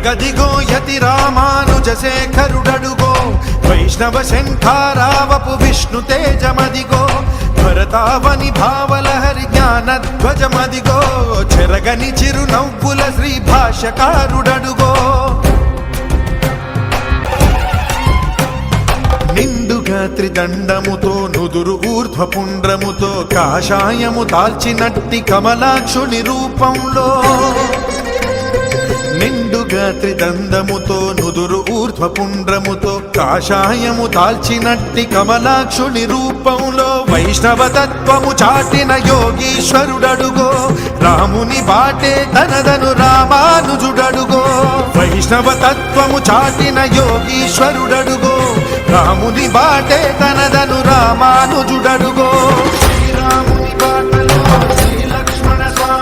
అదిగదిగో యతి రామానుజ శేఖరుడడుగో వైష్ణవ శంఖారావపు విష్ణు తేజమదిగో భరతావని భావలహరి జ్ఞానధ్వజమదిగో చెరగని చిరు నవ్వుల శ్రీ భాష్యకారుడడుగో నిండుగా త్రిదండముతో నుదురు ఊర్ధ్వపుండ్రముతో కాషాయము దాల్చినట్టి కమలాక్షుని రూపంలో నిండుగా త్రిదండముతో నుదురు ఊర్ధ్వపుండ్రముతో కాషాయము దాల్చినట్టి కమలాక్షుని రూపంలో వైష్ణవ తత్వము చాటిన యోగీశ్వరుడడుగో రాముని బాటే తనదను రామానుజుడడుగో వైష్ణవ తత్వము చాటిన యోగీశ్వరుడడుగో రాముని బాటే తనదను రామానుజుడడుగో శ్రీరాముని బాటలో శ్రీ లక్ష్మణ స్వామి